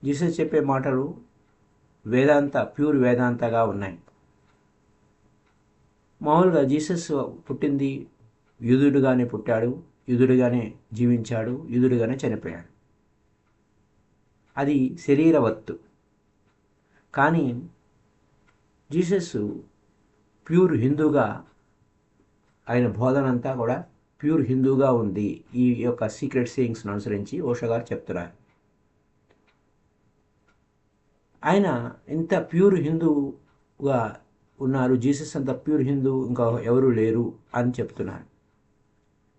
Jesus చెప్పే మాటలు pure వేదాంతగా ఉన్నాయి. మామూలుగా జీసస్ పుట్టింది యూదుడుగానే పుట్టాడు, యూదుడుగానే జీవించాడు, యూదుడుగానే చనిపోయాడు. అది శరీరవత్తు. కానీ జీసస్ ప్యూర్ హిందూగా, ఆయన బోధన అంతా కూడా ప్యూర్ హిందూగా ఉంది. ఈ యొక్క సీక్రెట్ సేయింగ్స్ను అనుసరించి ఓషో గారు చెప్తున్నారు. ఆయన ఇంత ప్యూర్ హిందూగా ఉన్నారు, జీసస్ అంత ప్యూర్ హిందూ ఇంకా ఎవరు లేరు అని చెప్తున్నారు.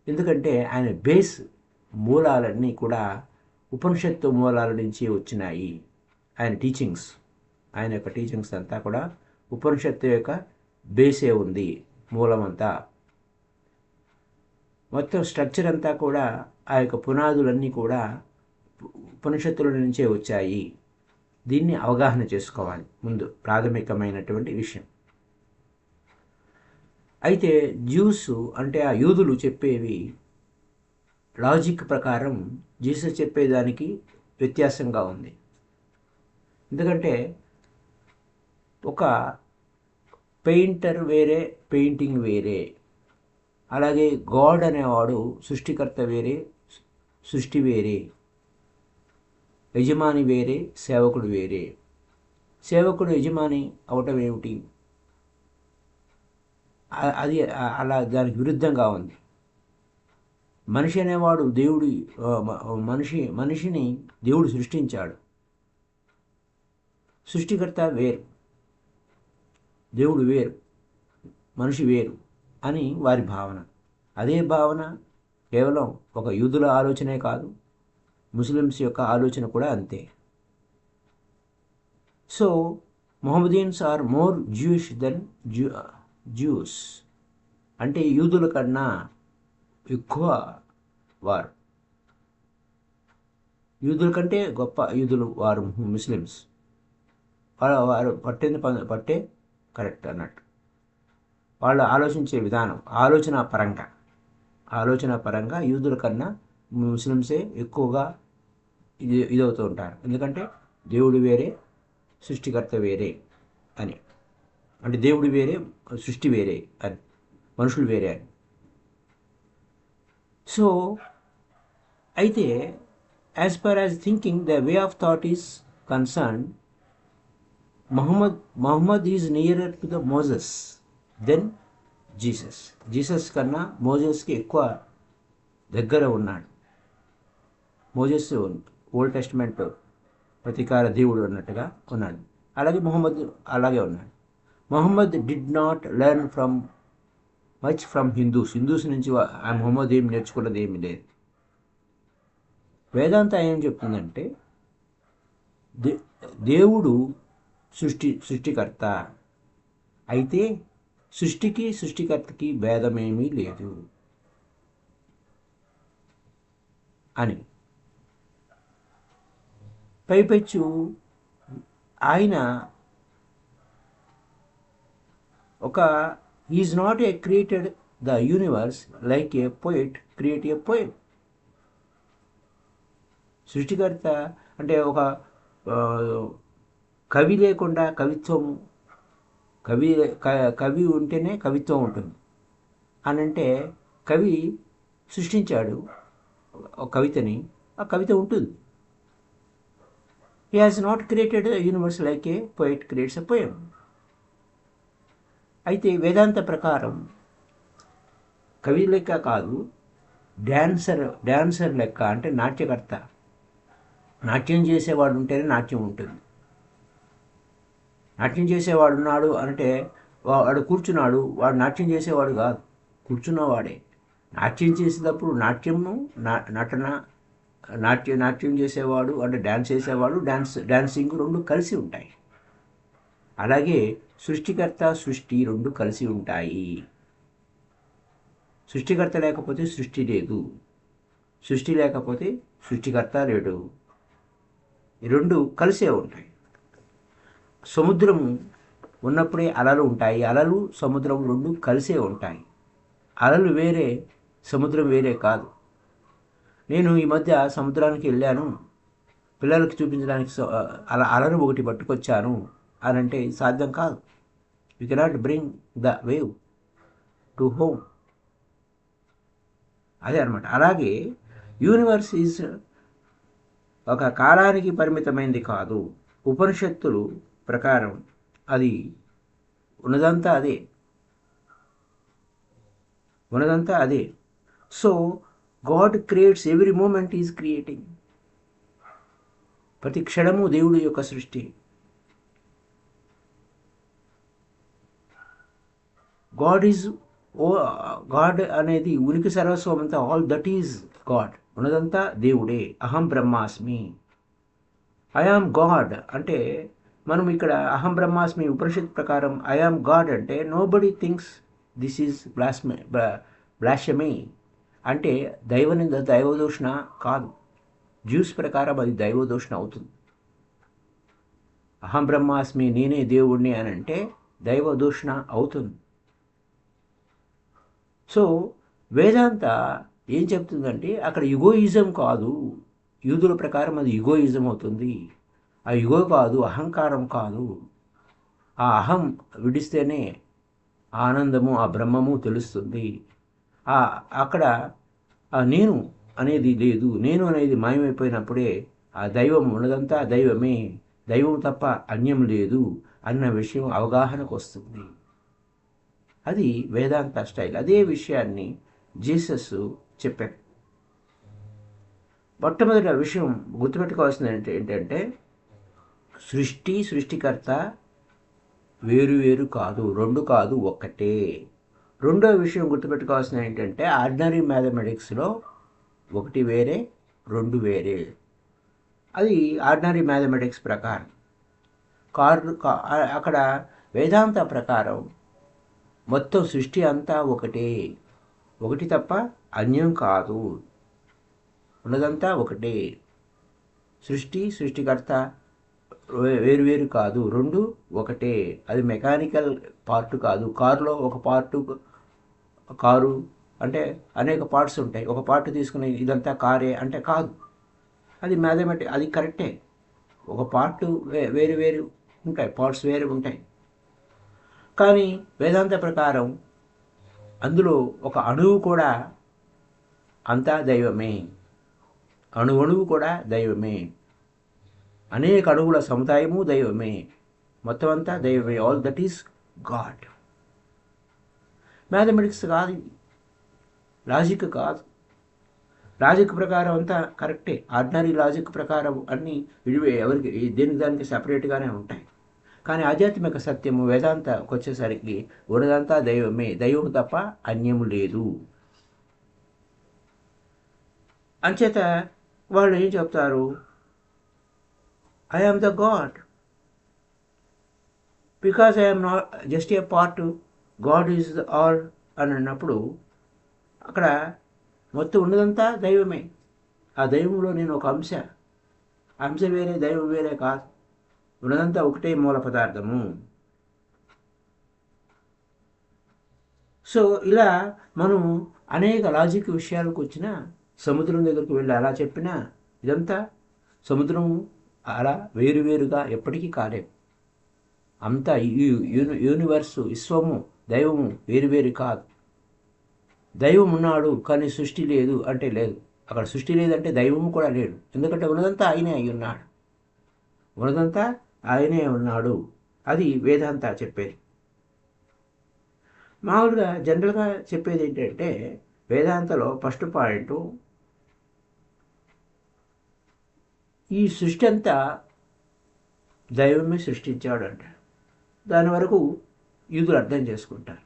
ఎందుకంటే ఆయన బేస్ మూలాలన్నీ కూడా ఉపనిషత్తు మూలాల నుంచి వచ్చినాయి. ఆయన యొక్క టీచింగ్స్ అంతా కూడా ఉపనిషత్తు యొక్క బేసే ఉంది, మూలమంతా. మొత్తం స్ట్రక్చర్ అంతా కూడా ఆ యొక్క పునాదులన్నీ కూడా ఉపనిషత్తుల నుంచే వచ్చాయి. దీన్ని అవగాహన చేసుకోవాలి ముందు, ప్రాథమికమైనటువంటి విషయం. అయితే జ్యూస్ అంటే ఆ యూదులు చెప్పేవి లాజిక్ ప్రకారం జీసస్ చెప్పేదానికి వ్యత్యాసంగా ఉంది. ఎందుకంటే ఒక పెయింటర్ వేరే, పెయింటింగ్ వేరే. అలాగే గాడ్ అనేవాడు సృష్టికర్త వేరే, సృష్టి వేరే. యజమాని వేరే, సేవకుడు వేరే. సేవకుడు యజమాని అవటం ఏమిటి? అది అలా దానికి విరుద్ధంగా ఉంది. మనిషి అనేవాడు మనిషిని దేవుడు సృష్టించాడు. సృష్టికర్త వేరు, దేవుడు వేరు, మనిషి వేరు అని వారి భావన. అదే భావన కేవలం ఒక యూదుల ఆలోచనే కాదు, ముస్లిమ్స్ యొక్క ఆలోచన కూడా అంతే. So Mohammedans are more Jewish than Jews. అంటే యూదుల కన్నా ఎక్కువ వారు, యూదుల కంటే గొప్ప యూదులు వారు ముస్లిమ్స్. వారు పట్టే కరెక్ట్ అన్నట్టు. వాళ్ళు ఆలోచించే విధానం, ఆలోచన పరంగా యూదుల కన్నా ముస్లిమ్సే ఎక్కువగా ఇదవుతూ ఉంటారు. ఎందుకంటే దేవుడు వేరే, సృష్టికర్త వేరే అని. అంటే దేవుడు వేరే, సృష్టి వేరే అని, మనుషులు వేరే అని. సో అయితే as per as thinking the way of thought is concern, Muhammad is nearer to the Moses than Jesus. Jesus కన్నా మోజెస్కి ఎక్కువ దగ్గర ఉన్నాడు. మోజెస్ ఓల్డ్ టెస్టిమెంట్ ప్రతీకార దేవుడు అన్నట్టుగా ఉన్నాడు. అలాగే ముహమ్మద్ అలాగే ఉన్నాడు. Muhammad did not learn much from Hindus నుంచి ముహమ్మద్ ఏం నేర్చుకున్నది ఏమి లేదు. వేదాంత ఏం చెప్తుందంటే దేవుడు సృష్టికర్త అయితే సృష్టికి సృష్టికర్తకి భేదమేమీ లేదు అని. పైపెచ్చు ఆయన is not A created the universe like A poet create a poet. సృష్టికర్త అంటే ఒక కవి లేకుండా కవిత్వము, కవి ఉంటేనే కవిత్వం ఉంటుంది అని. అంటే కవి సృష్టించాడు ఒక కవితని, ఆ కవిత ఉంటుంది. He has not created universe like A poet creates a poem. అయితే వేదాంత ప్రకారం కవి లెక్క కాదు, డ్యాన్సర్ లెక్క. అంటే నాట్యకర్త, నాట్యం చేసేవాడు ఉంటేనే నాట్యం ఉంటుంది. నాట్యం చేసేవాడు ఉన్నాడు అంటే వాడు కూర్చున్నాడు, వాడు నాట్యం చేసేవాడు కాదు, కూర్చున్నవాడే. నాట్యం చేసేటప్పుడు నాట్యం చేసేవాడు అంటే డ్యాన్స్ చేసేవాడు, డాన్సింగ్ రెండు కలిసి ఉంటాయి. అలాగే సృష్టికర్త సృష్టి రెండు కలిసి ఉంటాయి. సృష్టికర్త లేకపోతే సృష్టి లేదు, సృష్టి లేకపోతే సృష్టికర్త లేడు. ఈ రెండు కలిసే ఉంటాయి. సముద్రము ఉన్నప్పుడే అలలు ఉంటాయి, అలలు సముద్రం రెండు కలిసే ఉంటాయి. అలలు వేరే, సముద్రం వేరే కాదు. నేను ఈ మధ్య సముద్రానికి వెళ్ళాను. పిల్లలకి చూపించడానికి అలా అలను ఒకటి పట్టుకొచ్చాను అని అంటే ఇది సాధ్యం కాదు. You cannot bring the wave to home. అదే అనమాట. అలాగే యూనివర్స్ ఈజ్ ఒక కాలానికి పరిమితమైనది కాదు. ఉపనిషత్తులు ప్రకారం అది ఉన్నదంతా అదే, ఉన్నదంతా అదే. So God creates, every moment is creating. ప్రతి క్షణము దేవుడి యొక్క సృష్టి. గాడ్ ఈజ్ గాడ్ అనేది ఉనికి సర్వస్వం అంతా, ఆల్ దట్ ఈజ్ గాడ్. ఉన్నదంతా దేవుడే. అహం బ్రహ్మాస్మి, ఐఆమ్ గాడ్ అంటే మనం ఇక్కడ అహం బ్రహ్మాస్మి ఉపనిషత్ ప్రకారం ఐఆమ్ గాడ్ అంటే నోబడీ థింక్స్ దిస్ ఈజ్ బ్లాషమీ అంటే దైవనింద, దైవదూషణ కాదు. జ్యూస్ ప్రకారం అది దైవదూషణ అవుతుంది. అహం బ్రహ్మాస్మి, నేనే దేవుణ్ణి అని అంటే దైవదూషణ అవుతుంది. సో వేదాంత ఏం చెప్తుందంటే అక్కడ యుగోయిజం కాదు. యూదుల ప్రకారం అది యుగోయిజం అవుతుంది. ఆ యుగో కాదు, అహంకారం కాదు. ఆ అహం విడిస్తేనే ఆనందము, ఆ బ్రహ్మము తెలుస్తుంది. అక్కడ ఆ నేను అనేది లేదు. నేను అనేది మాయమైపోయినప్పుడే ఆ దైవం ఉన్నదంతా దైవమే, దైవం తప్ప అన్యం లేదు అన్న విషయం అవగాహనకు వస్తుంది. అది వేదాంత స్టైల్. అదే విషయాన్ని జీసస్ చెప్పారు. మొట్టమొదటి విషయం గుర్తుపెట్టుకోవాల్సింది ఏంటంటే సృష్టికర్త వేరు వేరు కాదు, రెండు కాదు, ఒక్కటే. రెండో విషయం గుర్తుపెట్టుకోవాల్సింది ఏంటంటే ఆర్డినరీ మ్యాథమెటిక్స్లో ఒకటి వేరే, రెండు వేరే. అది ఆర్డినరీ మ్యాథమెటిక్స్ ప్రకారం. అక్కడ వేదాంత ప్రకారం మొత్తం సృష్టి అంతా ఒకటే, ఒకటి తప్ప అన్యం కాదు, ఉన్నదంతా ఒకటే. సృష్టికర్త వేరు వేరు కాదు, రెండు ఒకటే. అది మెకానికల్ పార్ట్ కాదు. కారులో ఒక పార్టు, కారు అంటే అనేక పార్ట్స్ ఉంటాయి. ఒక పార్ట్ తీసుకుని ఇదంతా కారే అంటే కాదు. అది మ్యాథమెటిక్, అది కరెక్టే. ఒక పార్ట్ వేరు వేరు ఉంటాయి, పార్ట్స్ వేరు ఉంటాయి. కానీ వేదాంత ప్రకారం అందులో ఒక అణువు కూడా అంతా దైవమే. అణువు కూడా దైవమే. అనేక అణువుల సముదాయము దైవమే. మొత్తం అంతా దైవమే. All that is God. Mathematics కాదు, లాజిక్ కాదు. లాజిక్ ప్రకారం అంతా కరెక్టే. ఆర్డినరీ లాజిక్ ప్రకారం అన్నీ ఎవరికి దేనికి దానికి సపరేట్గానే ఉంటాయి. కానీ ఆధ్యాత్మిక సత్యము వేదాంతకు వచ్చేసరికి ఉన్నదంతా దైవమే, దైవం తప్ప అన్యము లేదు. అంచేత వాళ్ళు ఏం చెప్తారు? I am the God. Because I am not just a part, God is the all అని అన్నప్పుడు అక్కడ మొత్తం ఉన్నదంతా దైవమే. ఆ దైవంలో నేను ఒక అంశ వేరే, దైవం వేరే కాదు. ఉన్నదంతా ఒకటే మూల పదార్థము. సో ఇలా మనం అనేక లాజిక్ విషయాలకు వచ్చిన సముద్రం దగ్గరకు వెళ్ళి అలా చెప్పినా ఇదంతా సముద్రము అలా వేరువేరుగా ఎప్పటికీ కాలేవు. అంతా యూనివర్సు, విశ్వము, దైవము వేరువేరు కాదు. దైవం ఉన్నాడు కానీ సృష్టి లేదు అంటే లేదు. అక్కడ సృష్టి లేదంటే దైవము కూడా లేడు. ఎందుకంటే ఉన్నదంతా ఆయనే అయి ఉన్నాడు. ఉన్నదంతా ఆయనే ఉన్నాడు. అది వేదాంత చెప్పేది. మామూలుగా జనరల్గా చెప్పేది ఏంటంటే వేదాంతలో ఫస్ట్ పాయింట్, ఈ సృష్టి అంతా దైవమే సృష్టించాడు అంటాడు. దాని వరకు యూదులు అర్థం చేసుకుంటారు.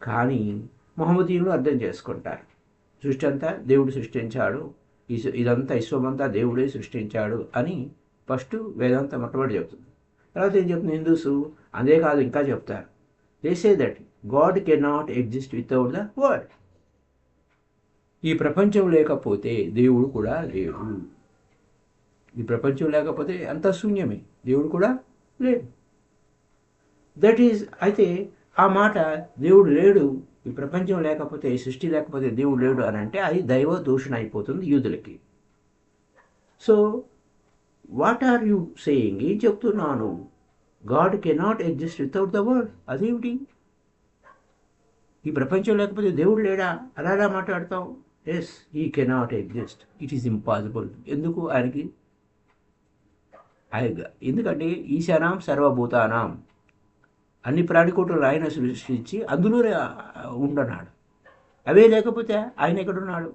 కానీ మహమ్మదీయులు అర్థం చేసుకుంటారు సృష్టి అంతా దేవుడు సృష్టించాడు, ఇదంతా విశ్వమంతా దేవుడే సృష్టించాడు అని ఫస్ట్ వేదాంత మొట్టమొదటి చెప్తుంది. తర్వాత ఏం చెప్తుంది హిందూస్? అదే కాదు, ఇంకా చెప్తారు. They say that God can not exist without the world. ఈ ప్రపంచం లేకపోతే దేవుడు కూడా లేడు. ఈ ప్రపంచం లేకపోతే అంతా శూన్యమే, దేవుడు కూడా లేడు. That is. అయితే ఆ మాట దేవుడు లేడు, ఈ ప్రపంచం లేకపోతే, ఈ సృష్టి లేకపోతే దేవుడు లేడు అని అంటే అది దైవ దూషణ అయిపోతుంది యూదులకి. So what are you saying? ఏం చెప్తున్నాను? God cannot exist without the word. అదేమిటి? ఈ ప్రపంచం లేకపోతే దేవుడు లేడా? అలా ఎలా మాట్లాడతావు? Yes, he cannot exist. It is impossible. ఎందుకు? ఆయనకి ఎందుకంటే ఈశానాం సర్వభూతానాం, అన్ని ప్రాణికోటులు ఆయన సృష్టించి అందులోనే ఉంటున్నాడు. అవే లేకపోతే ఆయన ఎక్కడున్నాడు?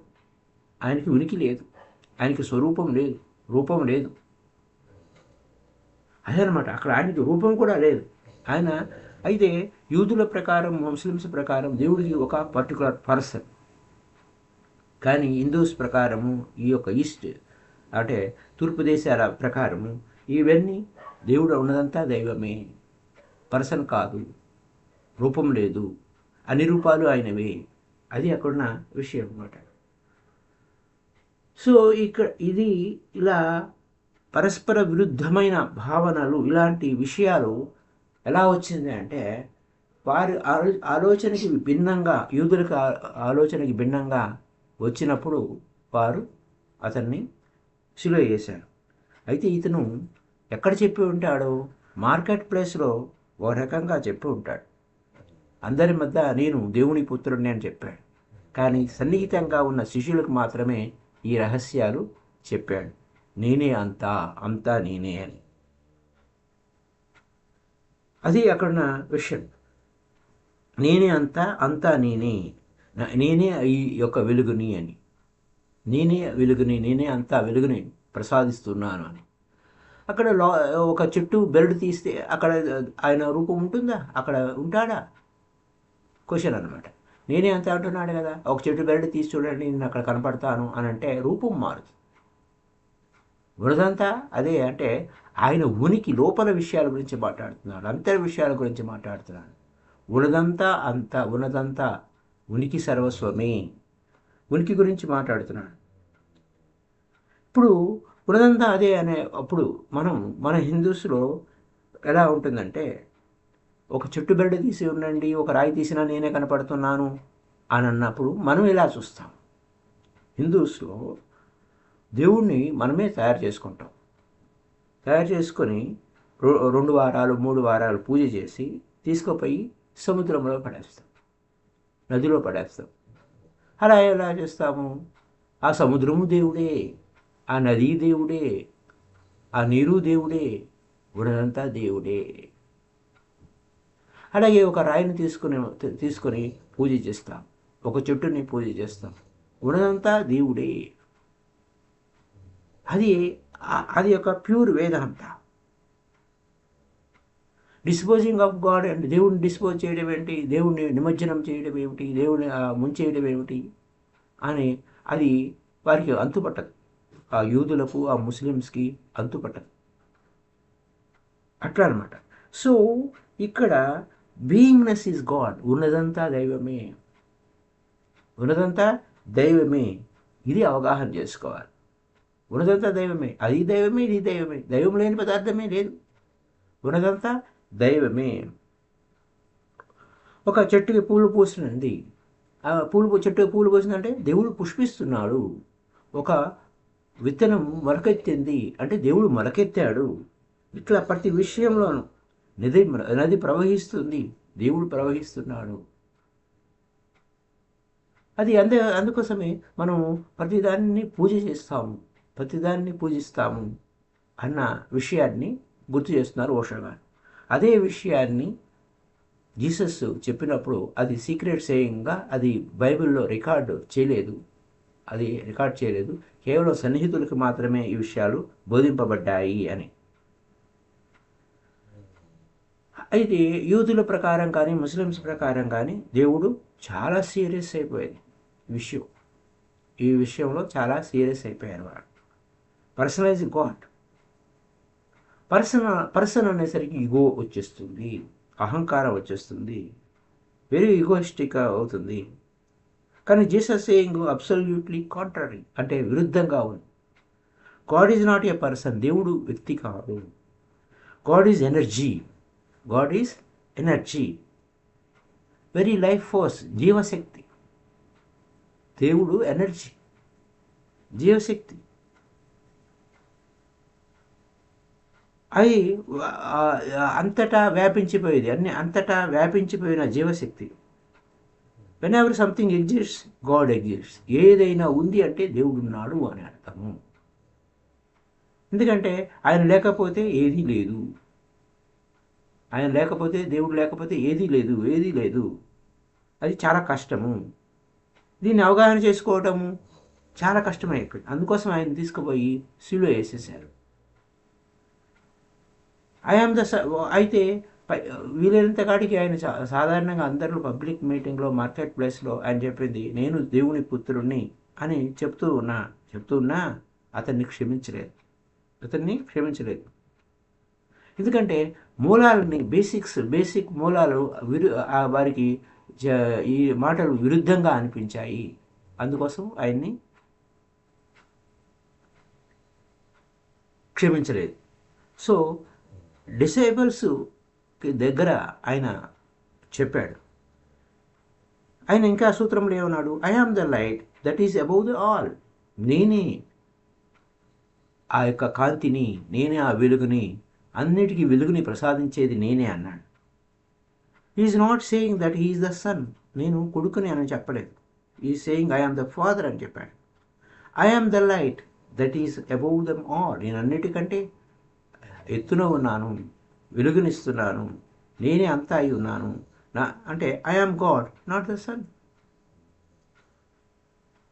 ఆయనకి ఉనికి లేదు, ఆయనకి స్వరూపం లేదు, రూపం లేదు. అదనమాట, అక్కడ ఆయనకి రూపం కూడా లేదు. ఆయన అయితే యూదుల ప్రకారం, ముస్లిమ్స్ ప్రకారం దేవుడికి ఒక పర్టికులర్ పర్సన్. కానీ హిందూస్ ప్రకారము, ఈ యొక్క ఈస్ట్ అంటే తూర్పు దేశాల ప్రకారము ఇవన్నీ దేవుడు ఉన్నదంతా దైవమే, పర్సన్ కాదు, రూపం లేదు, అన్ని రూపాలు ఆయనవే. అది అక్కడున్న విషయం అన్నమాట. సో ఇది ఇలా పరస్పర విరుద్ధమైన భావనలు, ఇలాంటి విషయాలు ఎలా వచ్చింది అంటే, వారి ఆలోచనకి భిన్నంగా, యూదులకు ఆలోచనకి భిన్నంగా వచ్చినప్పుడు వారు అతన్ని సిలువ చేశారు. అయితే ఇతను ఎక్కడ చెప్పి ఉంటాడు? మార్కెట్ ప్లేస్లో ఒక రకంగా చెప్పి ఉంటాడు. అందరి మధ్య నేను దేవుని పుత్రుడిని అని చెప్పాడు. కానీ సన్నిహితంగా ఉన్న శిష్యులకు మాత్రమే ఈ రహస్యాలు చెప్పాడు. నేనే అంతా, అంతా నేనే అని. అది అక్కడున్న విషయం. నేనే అంతా, అంతా నేనే, నేనే ఈ యొక్క వెలుగుని అని, నేనే వెలుగుని, నేనే అంతా వెలుగుని ప్రసాదిస్తున్నాను అని. అక్కడ ఒక చెట్టు బెరడు తీస్తే అక్కడ ఆయన రూపం ఉంటుందా? అక్కడ ఉంటాడా? క్వశ్చన్ అనమాట. నేనే అంత అంటున్నాడు కదా, ఒక చెట్టు బెరడు తీసి చూడండి, నేను అక్కడ కనపడతాను అని అంటే రూపం మారుతుంది. ఉన్నదంతా అదే అంటే ఆయన ఉనికి లోపల విషయాల గురించి మాట్లాడుతున్నాడు, అంతర్ విషయాల గురించి మాట్లాడుతున్నాడు. ఉన్నదంతా అంతా, ఉన్నదంతా ఉనికి సర్వస్వమే, ఉనికి గురించి మాట్లాడుతున్నాడు. ఇప్పుడు ఉన్నదంతా అదే అనే అప్పుడు మన హిందూస్లో ఎలా ఉంటుందంటే, ఒక చెట్టు బెరడు తీసి ఉండండి, ఒక రాయి తీసినా నేనే కనపడుతున్నాను అని అన్నప్పుడు మనం ఇలా చూస్తాం. హిందూస్లో దేవుణ్ణి మనమే తయారు చేసుకుంటాం. తయారు చేసుకొని 2 వారాలు 3 వారాలు పూజ చేసి తీసుకుపోయి సముద్రంలో పడేస్తాం, నదిలో పడేస్తాం. అలా ఎలా చేస్తాము? ఆ సముద్రము దేవుడే, ఆ నది దేవుడే, ఆ నీరు దేవుడే, ఉన్నదంతా దేవుడే. అలాగే ఒక రాయిని తీసుకొని పూజ చేస్తాం, ఒక చెట్టుని పూజ చేస్తాం, ఉన్నదంతా దేవుడే. అది ఒక pure Vedanta. Disposing of God and దేవుడిని డిస్పోజ్ చేయడం ఏంటి, దేవుడిని నిమజ్జనం చేయడం ఏమిటి, దేవుడిని ముంచేయడం ఏమిటి అని అది వారికి అంతుపట్టదు. ఆ యూదులకు, ఆ ముస్లిమ్స్కి అంతుపట్టదు. అట్లా అనమాట. సో ఇక్కడ బీయింగ్నెస్ ఈజ్ గాడ్, ఉన్నదంతా దైవమే, ఉన్నదంతా దైవమే. ఇది అవగాహన చేసుకోవాలి. ఉన్నదంతా దైవమే, అది దైవమే, ఇది దైవమే, దైవం లేని పదార్థమే లేదు, ఉన్నదంతా దైవమే. ఒక చెట్టుకి పూలు పూసినంది, ఆ చెట్టుకి పూలు పూసిందంటే దేవుడు పుష్పిస్తున్నాడు. ఒక విత్తనం మొలకెత్తింది అంటే దేవుడు మొలకెత్తాడు. ఇట్లా ప్రతి విషయంలోనూ నది ప్రవహిస్తుంది, దేవుడు ప్రవహిస్తున్నాడు. అది అందుకోసమే మనం ప్రతిదాన్ని పూజ చేస్తాము, ప్రతిదాన్ని పూజిస్తాము అన్న విషయాన్ని గుర్తు చేస్తున్నారు ఓషో గారు. అదే విషయాన్ని జీసస్ చెప్పినప్పుడు అది సీక్రెట్ సేయింగ్గా అది బైబిల్లో రికార్డ్ చేయలేదు. కేవలం సన్నిహితులకు మాత్రమే ఈ విషయాలు బోధింపబడ్డాయి అని. అయితే యూదుల ప్రకారం కానీ, ముస్లిమ్స్ ప్రకారం కానీ దేవుడు చాలా సీరియస్ అయిపోయేది ఈ విషయంలో చాలా సీరియస్ అయిపోయారు వాడు. Personalize God. పర్సన్ అనేసరికి ఈగో వచ్చేస్తుంది, అహంకారం వచ్చేస్తుంది, వెరీ ఈగోయిస్టిక్ అవుతుంది. కానీ జీసస్ సేయింగ్ అబ్సల్యూట్లీ కాంట్రరీ, అంటే విరుద్ధంగా ఉంది. God is not a person, దేవుడు వ్యక్తి కాదు. God is energy, very life force, జీవశక్తి. దేవుడు ఎనర్జీ, జీవశక్తి. అది అంతటా వ్యాపించిపోయేది, అంతటా వ్యాపించిపోయిన జీవశక్తి. Whenever something exists, God exists. ఏదైనా ఉంది అంటే దేవుడు ఉన్నాడు అని అర్థము. ఎందుకంటే ఆయన లేకపోతే ఏదీ లేదు. ఆయన లేకపోతే, దేవుడు లేకపోతే ఏదీ లేదు, ఏదీ లేదు. అది చాలా కష్టము. దీన్ని అవగాహన చేసుకోవటము చాలా కష్టమైపోయింది. అందుకోసం ఆయన తీసుకుపోయి సిలువ వేసేసారు. అయితే వీలైనంత కాడికి ఆయన సాధారణంగా అందరూ పబ్లిక్ మీటింగ్లో, మార్కెట్ ప్లేస్లో ఆయన చెప్పింది, నేను దేవుని పుత్రుణ్ణి అని చెప్తూ ఉన్నా అతన్ని క్షమించలేదు. ఎందుకంటే మూలాలని, బేసిక్ మూలాలు వారికి ఈ మాటలు విరుద్ధంగా అనిపించాయి. అందుకోసం ఆయన్ని క్షమించలేదు. సో డిసైబుల్స్ దగ్గర ఆయన చెప్పాడు. ఆయన ఇంకా సూత్రంలో ఏమన్నాడు? I am the light that is above the all. నేనే ఆ యొక్క కాంతిని, నేనే ఆ వెలుగుని, అన్నిటికీ వెలుగుని ప్రసాదించేది నేనే అన్నాడు. Is not saying that he is the sun. నేను కొడుకుని అని చెప్పలేదు. Is saying I am the father అని చెప్పాడు. I am the light that is above them all. నేను అన్నిటికంటే ఎత్తున ఉన్నాను, వెలుగునిస్తున్నాను, నేనే అంతా అయి ఉన్నాను. అంటే I am God, not the sun.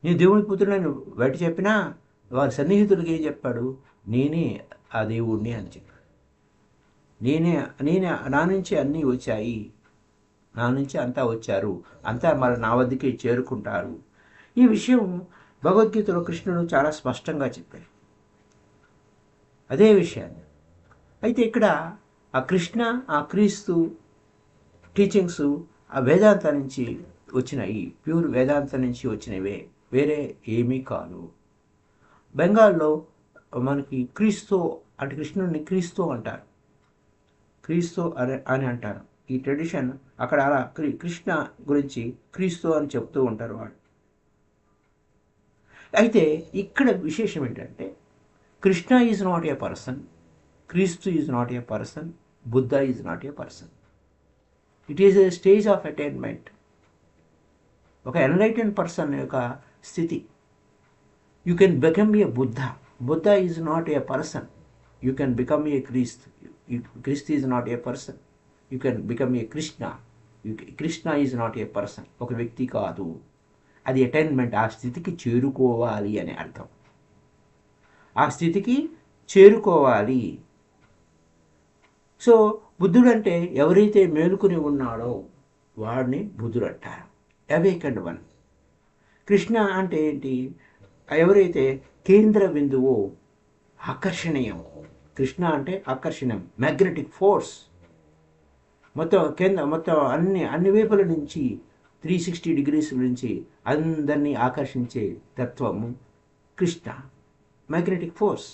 నేను దేవుని పుత్రుడని బయట చెప్పినా వారి సన్నిహితుడికి ఏం చెప్పాడు? నేనే ఆ దేవుడిని అని చెప్పాడు. నేనే నా నుంచి అన్నీ వచ్చాయి, నా నుంచి అంతా వచ్చారు, అంతా మరి నా వద్దకి చేరుకుంటారు. ఈ విషయం భగవద్గీతలో కృష్ణుడు చాలా స్పష్టంగా చెప్పాడు అదే విషయాన్ని. అయితే ఇక్కడ ఆ కృష్ణ, ఆ క్రీస్తు టీచింగ్స్ ఆ వేదాంత నుంచి వచ్చినాయి, ప్యూర్ వేదాంత నుంచి వచ్చినవే, వేరే ఏమీ కాదు. బెంగాల్లో మనకి క్రీస్తు అంటే కృష్ణుడిని క్రీస్తు అంటారు, క్రీస్తు అని అంటారు. ఈ ట్రెడిషన్ అక్కడ అలా కృష్ణ గురించి క్రీస్తు అని చెప్తూ ఉంటారు వాళ్ళు. అయితే ఇక్కడ విశేషం ఏంటంటే Krishna is not a person, Kristu is not a person, Buddha is not a person. It is a stage of attainment, ఒక ఎన్లైటెన్ పర్సన్ యొక్క స్థితి. You can become a Buddha. Buddha is not a person. You can become a Kristu. Kristu is not a person. You can become a Krishna. Krishna is not a person, ఒక వ్యక్తి కాదు. అది attainment, ఆ స్థితికి చేరుకోవాలి అనే అర్థం. ఆ స్థితికి చేరుకోవాలి. సో బుద్ధుడు అంటే ఎవరైతే మేలుకుని ఉన్నాడో వాడిని బుద్ధుడు అంటారు, అవేకెండ్ వన్. కృష్ణ అంటే ఏంటి? ఎవరైతే కేంద్ర బిందువో, ఆకర్షణీయం. కృష్ణ అంటే ఆకర్షణీయం, మ్యాగ్నెటిక్ ఫోర్స్. మొత్తం అన్ని వైపుల నుంచి 360 degrees నుంచి అందరినీ ఆకర్షించే తత్వము Krishna. Magnetic force,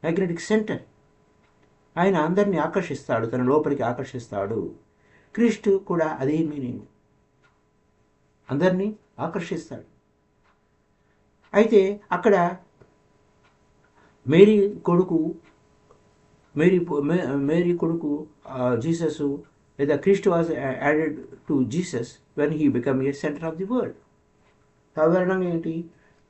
magnetic centre. ఆయన అందరినీ ఆకర్షిస్తాడు, తన లోపలికి ఆకర్షిస్తాడు. క్రీస్తు కూడా అదే మీనింగ్, అందరినీ ఆకర్షిస్తాడు. అయితే అక్కడ మేరీ కొడుకు జీసస్, లేదా క్రీస్తు was added to Jesus when he become a centre of the world. సాధారణంగా ఏంటి,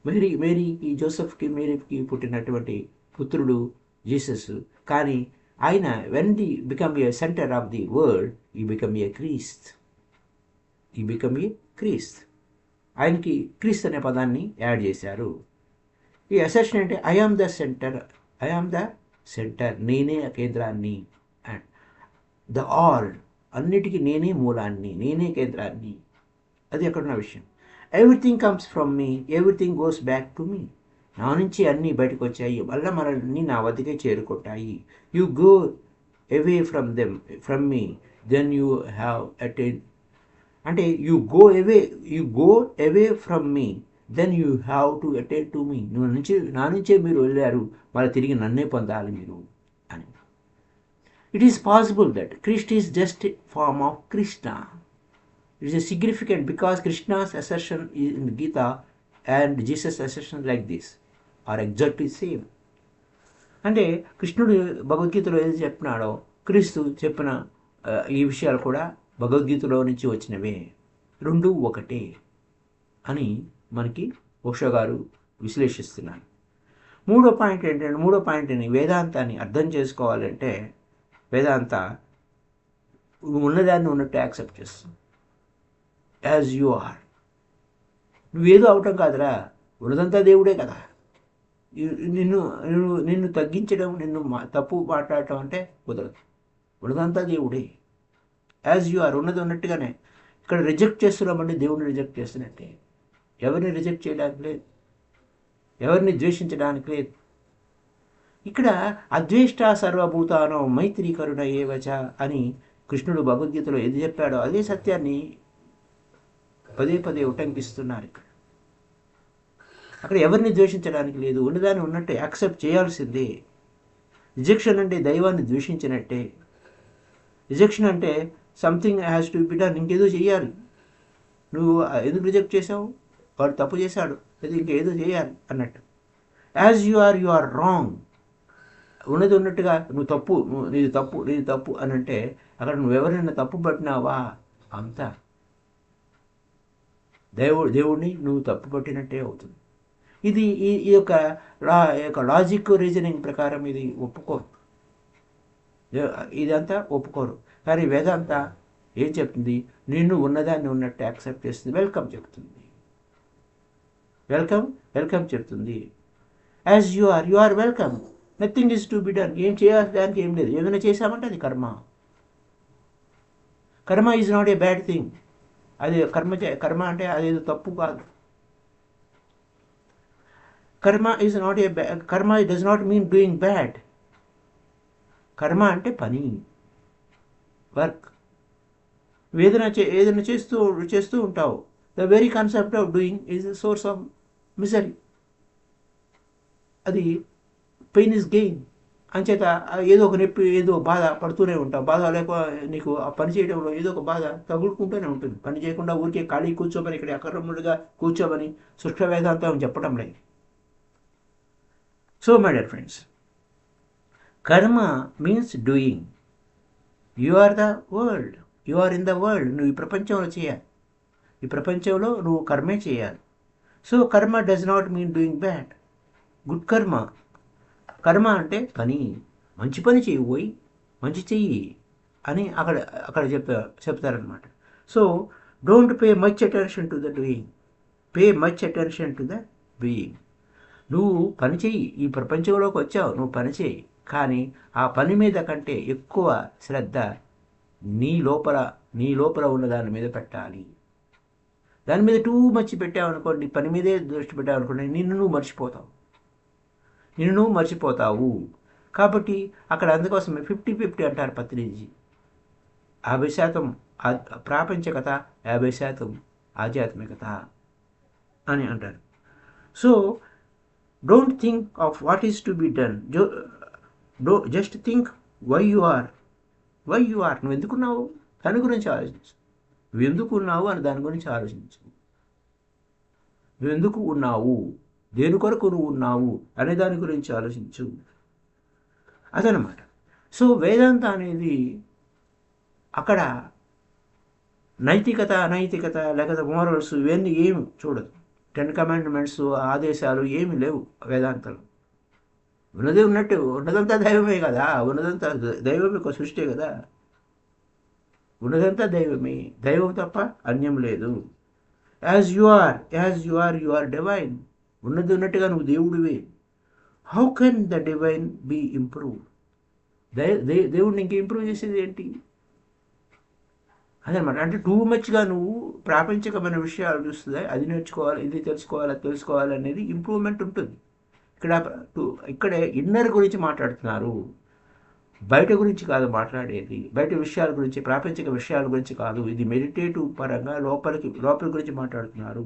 మేరీకి పుట్టినటువంటి పుత్రుడు జీసస్. కానీ ఆయన when they become a centre of the world, ఈ బికమ్ ఏ క్రీస్త్. ఆయనకి క్రీస్త్ అనే పదాన్ని యాడ్ చేశారు. ఈ అసెర్షన్ అంటే ఐ ఆమ్ ద సెంటర్, నేనే కేంద్రాన్ని. అండ్ ద ఆల్, అన్నిటికీ నేనే మూలాన్ని, నేనే కేంద్రాన్ని. అది ఎక్కడున్న విషయం. Everything comes from me, everything goes back to me. నా నుంచి అన్నీ బయటకు వచ్చాయి, మళ్ళీ మనల్ని నా వద్దకే చేరుకుంటాయి. You go away from me, then you have attain. అంటే you go away from me, then you have to attain to me. నా నుంచే మీరు వెళ్ళారు, మళ్ళీ తిరిగి నన్నే పొందాలి మీరు అని. It is possible that Christ is just a form of Krishna. It is significant because Krishna's assertion in Gita and Jesus' assertion like this are exactly same. అంటే కృష్ణుడు భగవద్గీతలో ఏది చెప్పినాడో క్రీస్తు చెప్పిన ఈ విషయాలు కూడా భగవద్గీతలో నుంచి వచ్చినవే, రెండు ఒకటే అని మనకి ఓషో గారు విశ్లేషిస్తున్నారు. మూడో పాయింట్ని వేదాంతాన్ని అర్థం చేసుకోవాలంటే వేదాంత ఉన్నదాన్ని ఉన్నట్టు యాక్సెప్ట్ చేస్తుంది. యాజ్ యు ఆర్, నువ్వేదో అవటం కాదురా, ఉన్నదంతా దేవుడే కదా. నిన్ను నిన్ను తగ్గించడం, నిన్ను తప్పు మాట్లాడటం అంటే కుదరదు. ఉన్నదంతా దేవుడే. యాజ్ యు ఆర్, ఉన్నది ఉన్నట్టుగానే. ఇక్కడ రిజెక్ట్ చేస్తున్నామంటే దేవుడిని రిజెక్ట్ చేస్తున్నట్టే. ఎవరిని రిజెక్ట్ చేయడానికి లేదు, ఎవరిని ద్వేషించడానికి లేదు. ఇక్కడ అద్వేష్ట సర్వభూతానం మైత్రీకరుణ ఏవచ అని కృష్ణుడు భగవద్గీతలో ఏది చెప్పాడో అదే సత్యాన్ని పదే పదే ఉటంకిస్తున్నారు. అక్కడ ఎవరిని ద్వేషించడానికి లేదు, ఉన్నదాన్ని ఉన్నట్టే యాక్సెప్ట్ చేయాల్సిందే. రిజెక్షన్ అంటే దైవాన్ని ద్వేషించినట్టే. రిజెక్షన్ అంటే something has to be done, ఇంకేదో చేయాలి. నువ్వు ఎందుకు రిజెక్ట్ చేసావు, వాడు తప్పు చేశాడు, అది ఇంకేదో చేయాలి అన్నట్టు. As you are wrong. ఉన్నది ఉన్నట్టుగా నువ్వు తప్పు, నీది తప్పు అని అంటే అక్కడ నువ్వెవరైనా తప్పు పట్టినావా, అంతా దేవుడిని నువ్వు తప్పు పట్టినట్టే అవుతుంది. ఇది ఈ యొక్క లాజిక్ రీజనింగ్ ప్రకారం ఇది ఒప్పుకోరు, ఇదంతా ఒప్పుకోరు. కానీ వేదాంత ఏం చెప్తుంది, నిన్ను ఉన్నదాన్ని ఉన్నట్టు యాక్సెప్ట్ చేస్తుంది, వెల్కమ్ చెప్తుంది. వెల్కమ్ చెప్తుంది. As you are welcome, nothing is to be done. ఏం చేయడానికి ఏం లేదు. ఏదైనా చేశామంటే అది karma is not a bad thing. అది కర్మ అంటే అదేదో తప్పు కాదు. Karma does not mean doing bad. కర్మ అంటే పని, వర్క్. ఏదైనా చేస్తూ ఉంటావు. The very concept of doing is the source of misery. అది పెయిన్ ఇస్ గెయిన్. అంచేత ఏదో ఒక నొప్పి, ఏదో బాధ పడుతూనే ఉంటావు. బాధ లేక నీకు ఆ పని చేయడంలో ఏదో ఒక బాధ తగులుకుంటూనే ఉంటుంది. పని చేయకుండా ఊరికే ఖాళీ కూర్చోమని, ఇక్కడ అకర్మలుగా కూర్చోమని సూక్ష్మ వేదాంతం చెప్పడం లేదు. So my dear friends, karma means doing. You are the world, you are in the world. నువ్వు ఈ ప్రపంచంలో చేయాలి, ఈ ప్రపంచంలో నువ్వు కర్మే చేయాలి. సో కర్మ does not mean doing bad. Good కర్మ అంటే పని, మంచి పని పోయి మంచి చెయ్యి అని అక్కడ చెప్తారనమాట. So don't pay much attention to the doing, pay much attention to the being. నువ్వు పని చెయ్యి, ఈ ప్రపంచంలోకి వచ్చావు, నువ్వు పని చేయి. కానీ ఆ పని మీద కంటే ఎక్కువ శ్రద్ధ నీ లోపల ఉన్న దాని మీద పెట్టాలి. దాని మీద టూ మచ్ పెట్టావనుకోండి, పని మీదే దృష్టి పెట్టావనుకోండి, నిన్ను నువ్వు మర్చిపోతావు. కాబట్టి అక్కడ అందుకోసమే 50-50 అంటారు పత్రిజీ. 50% ప్రాపంచికత, 50% ఆధ్యాత్మికత అని అంటారు. So don't think of what is to be done, just think why you are. నువ్వు ఎందుకున్నావు దాని గురించి ఆలోచించు. నువ్వు ఎందుకు ఉన్నావు అని దాని గురించి ఆలోచించు. నువ్వు ఎందుకు ఉన్నావు, దేని కొరకు నువ్వు ఉన్నావు అనే దాని గురించి ఆలోచించు. అదనమాట. సో వేదాంత అనేది అక్కడ నైతికత, అనైతికత, లేకపోతే మోరల్స్ ఇవన్నీ ఏమి చూడదు. 10 కమాండ్మెంట్స్, ఆదేశాలు ఏమి లేవు వేదాంతలో. ఉన్నదంతా దైవమే కదా. ఉన్నదంతా దైవం యొక్క సృష్టి కదా. ఉన్నదంతా దైవమే, దైవం తప్ప అన్యం లేదు. As you are you are divine. ఉన్నట్టుగా నువ్వు దేవుడివే. How can the divine be improve? దేవుడిని ఇంక ఇంప్రూవ్ చేసేది ఏంటి అదనమాట. అంటే టూ మచ్గా నువ్వు ప్రాపంచికమైన విషయాలు చూస్తుంది, అది నేర్చుకోవాలి, ఇది తెలుసుకోవాలి అనేది ఇంప్రూవ్మెంట్ ఉంటుంది. ఇక్కడే ఇన్నర్ గురించి మాట్లాడుతున్నారు, బయట గురించి కాదు మాట్లాడేది. బయట విషయాల గురించి, ప్రాపంచిక విషయాల గురించి కాదు. ఇది మెడిటేటివ్ పరంగా లోపలి గురించి మాట్లాడుతున్నారు.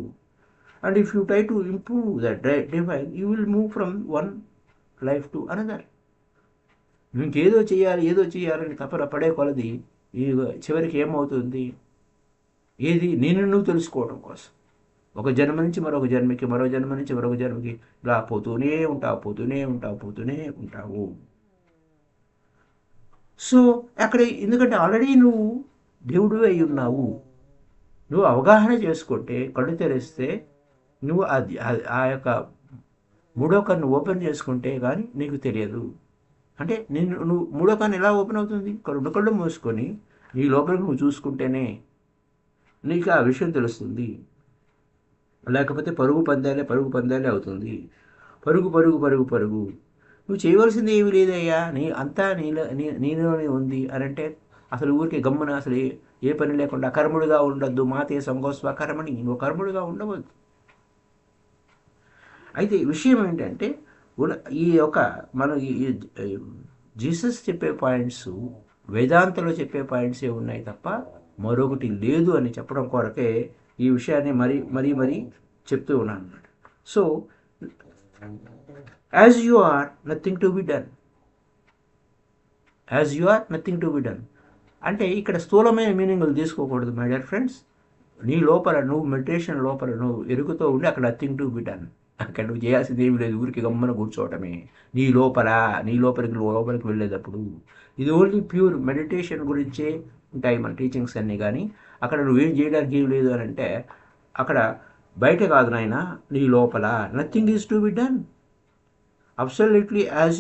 And if you try to improve that divine, you will move from one life to another. ఇంకేదో చేయాలని తపన పడే కొలది ఈ చివరికి ఏమవుతుంది, ఏది నిన్ను నువ్వు తెలుసుకోవడం కోసం ఒక జన్మ నుంచి మరొక జన్మకి, మరో జన్మ నుంచి మరొక జన్మకి ఇలా పోతూనే ఉంటావు. సో అక్కడ ఎందుకంటే ఆల్రెడీ నువ్వు దేవుడు అయి ఉన్నావు. నువ్వు అవగాహన చేసుకుంటే, కళ్ళు తెరిస్తే, నువ్వు ఆ యొక్క మూడో కన్ను ఓపెన్ చేసుకుంటే కానీ నీకు తెలియదు. అంటే నువ్వు మూడో కన్ను ఎలా ఓపెన్ అవుతుంది? కళ్ళు మూసుకొని నీ లోపలికి నువ్వు చూసుకుంటేనే నీకు ఆ విషయం తెలుస్తుంది. లేకపోతే పరుగు పందాలే అవుతుంది. పరుగు నువ్వు చేయవలసింది ఏమీ లేదయ్యా, అంతా నీలోనే ఉంది అని అంటే అసలు ఊరికి గమ్మున అసలు ఏ పని లేకుండా కర్ముడుగా ఉండద్దు. మాతే సంగోస్వ కర్మని, నువ్వు కర్ముడుగా ఉండవద్దు. అయితే విషయం ఏంటంటే ఈ యొక్క మన జీసస్ చెప్పే పాయింట్స్ వేదాంతలో చెప్పే పాయింట్సే ఉన్నాయి తప్ప మరొకటి లేదు అని చెప్పడం కొరకే ఈ విషయాన్ని మరీ చెప్తూ ఉన్నాను అన్నమాట. So as you are nothing to be done అంటే ఇక్కడ స్థూలమైన మీనింగ్లు తీసుకోకూడదు మై డియర్ ఫ్రెండ్స్. నీ లోపల నువ్వు మెడిటేషన్ లోపల నువ్వు ఎరుగుతూ ఉండి అక్కడ నథింగ్ టు బి డన్. అక్కడ నువ్వు చేయాల్సింది ఏమి లేదు, ఊరికి గమ్మన కూర్చోవటమే. నీ లోపలికి వెళ్ళేటప్పుడు ఇది ఓన్లీ ప్యూర్ మెడిటేషన్ గురించే ఉంటాయి మన టీచింగ్స్ అన్నీ. కానీ అక్కడ నువ్వేం చేయడానికి ఏమి లేదు అని అంటే అక్కడ బయట కాదు నాయన, నీ లోపల nothing is to be done. Absolutely as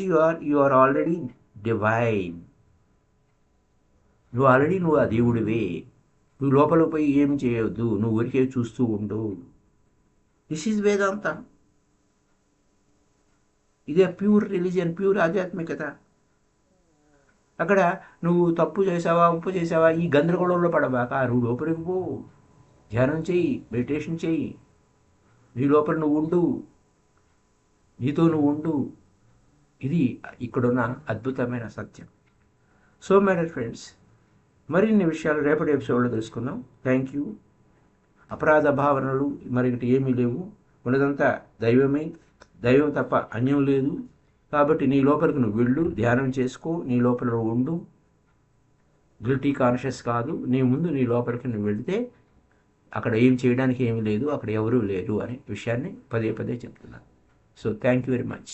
you are already divine. నువ్వు ఆ దేవుడివే. నువ్వు లోపల పోయి ఏమి చేయవద్దు, నువ్వు ఊరికే చూస్తూ ఉండు. దిస్ ఈజ్ వేదాంత. ఇదే ప్యూర్ రిలీజియన్, ప్యూర్ ఆధ్యాత్మికత. అక్కడ నువ్వు తప్పు చేసావా, ఉప్పు చేసావా ఈ గందరగోళంలో పడబాక నువ్వు లోపలికి పో, ధ్యానం చెయ్యి, మెడిటేషన్ చెయ్యి, నీ లోపల నువ్వు ఉండు, నీతో నువ్వు ఉండు. ఇది ఇక్కడున్న అద్భుతమైన సత్యం. సో మై డియర్ ఫ్రెండ్స్, మరిన్ని విషయాలు రేపటి ఎపిసోడ్లో తెలుసుకుందాం. Thank you. అపరాధ భావనలు మరొకటి ఏమీ లేవు. ఉన్నదంతా దైవమే, దైవం తప్ప అన్యం లేదు. కాబట్టి నీ లోపలికి నువ్వు వెళ్ళు, ధ్యానం చేసుకో, నీ లోపల నువ్వు ఉండు. గిల్టీ కాన్షియస్ కాదు, నీ ముందు నీ లోపలికి నువ్వు వెళితే అక్కడ ఏం చేయడానికి ఏమీ లేదు, అక్కడ ఎవరూ లేరు అనే విషయాన్ని పదే చెప్తున్నాను. So thank you very much.